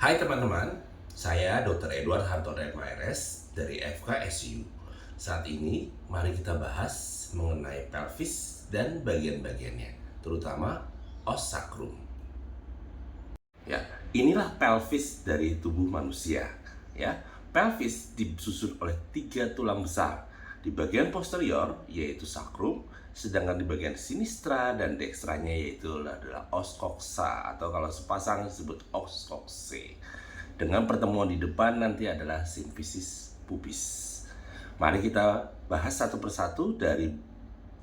Hai teman-teman, saya Dr. Edward Hartono MRS dari FKSU. Saat ini, mari kita bahas mengenai pelvis dan bagian-bagiannya, terutama os sacrum. Ya, inilah pelvis dari tubuh manusia. Ya, pelvis disusun oleh 3 tulang besar. Di bagian posterior yaitu sacrum, sedangkan di bagian sinistra dan dextranya yaitu adalah os coxa atau kalau sepasang disebut os coxae. Dengan pertemuan di depan nanti adalah simfisis pubis. Mari kita bahas satu persatu dari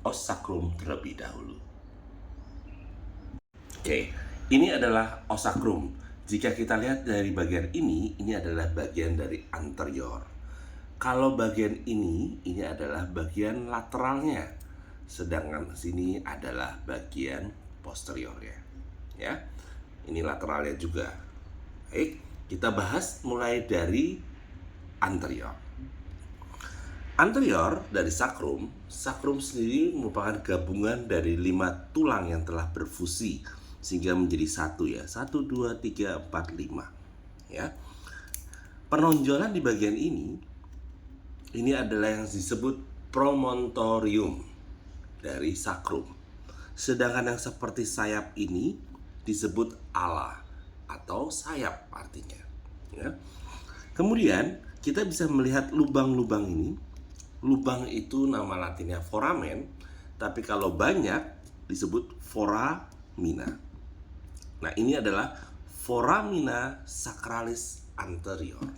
os sacrum terlebih dahulu. Oke, ini adalah os sacrum. Jika kita lihat dari bagian ini adalah bagian dari anterior. Kalau bagian ini adalah bagian lateralnya. Sedangkan sini adalah bagian posteriornya. Ya, ini lateralnya juga. Baik, kita bahas mulai dari anterior. Anterior dari sacrum, sacrum sendiri merupakan gabungan dari 5 tulang yang telah berfusi sehingga menjadi satu ya. 1, 2, 3, 4, 5. Ya. Penonjolan di bagian ini adalah yang disebut promontorium dari sacrum. Sedangkan yang seperti sayap ini disebut ala atau sayap artinya. Ya. Kemudian kita bisa melihat lubang-lubang ini. Lubang itu nama latinnya foramen, tapi kalau banyak disebut foramina. Nah, ini adalah foramina sacralis anterior,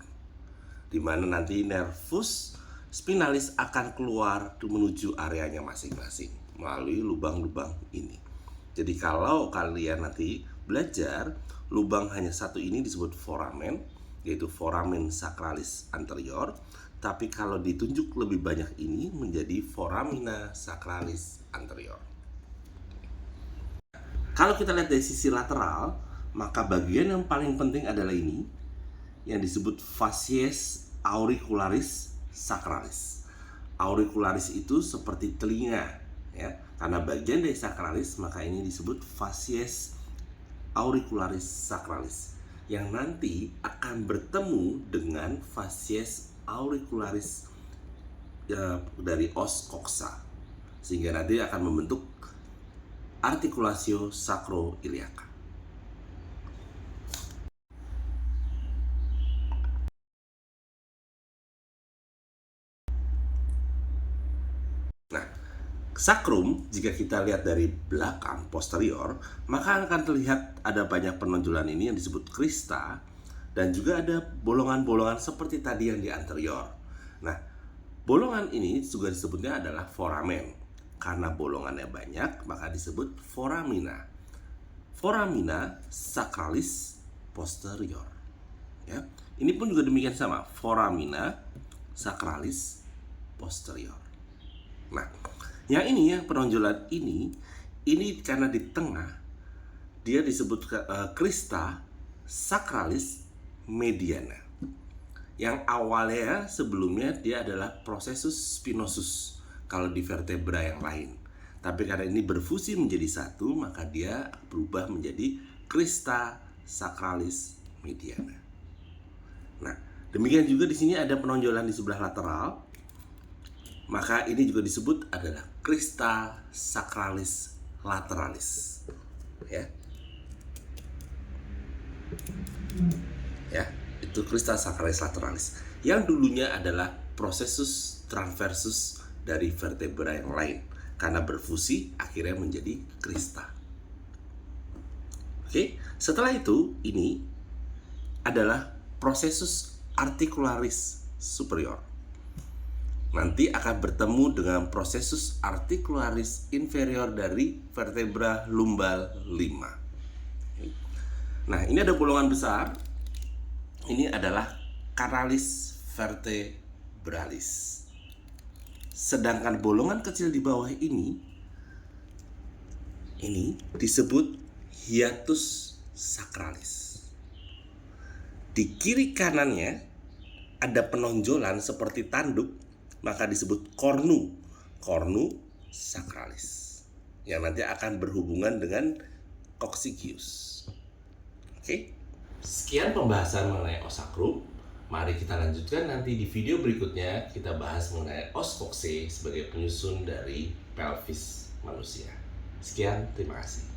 di mana nanti nervus spinalis akan keluar menuju areanya masing-masing melalui lubang-lubang ini. Jadi kalau kalian nanti belajar, lubang hanya satu ini disebut foramen, yaitu foramen sacralis anterior. Tapi kalau ditunjuk lebih banyak ini menjadi foramina sacralis anterior. Kalau kita lihat dari sisi lateral, maka bagian yang paling penting adalah ini, yang disebut facies auricularis sacralis. Auricularis itu seperti telinga, ya. Karena bagian dari sacralis, maka ini disebut facies auricularis sacralis, yang nanti akan bertemu dengan facies auricularis dari os coxa, sehingga nanti akan membentuk articulatio sacroiliaca. Nah, sacrum jika kita lihat dari belakang posterior, maka akan terlihat ada banyak penonjolan ini yang disebut crista, dan juga ada bolongan-bolongan seperti tadi yang di anterior. Nah, bolongan ini juga disebutnya adalah foramen. Karena bolongannya banyak, maka disebut foramina. Foramina sacralis posterior. Ya, ini pun juga demikian sama, foramina sacralis posterior. Nah, yang ini ya, penonjolan ini karena di tengah dia disebut crista sacralis mediana, yang awalnya sebelumnya dia adalah processus spinosus kalau di vertebra yang lain, tapi karena ini berfusi menjadi satu, maka dia berubah menjadi crista sacralis mediana. Nah, demikian juga di sini ada penonjolan di sebelah lateral, maka ini juga disebut adalah crista sacralis lateralis. Ya, itu crista sacralis lateralis yang dulunya adalah processus transversus dari vertebra yang lain, karena berfusi akhirnya menjadi crista. Oke, setelah itu ini adalah processus articularis superior. Nanti akan bertemu dengan processus articularis inferior dari vertebra lumbal 5. Nah, ini ada bolongan besar. Ini adalah canalis vertebralis. Sedangkan bolongan kecil di bawah ini disebut hiatus sacralis. Di kiri kanannya ada penonjolan seperti tanduk, maka disebut cornu sacralis, yang nanti akan berhubungan dengan coccygeus. Oke. Sekian pembahasan mengenai os sakrum. Mari kita lanjutkan nanti di video berikutnya, kita bahas mengenai os kokse sebagai penyusun dari pelvis manusia. Sekian, terima kasih.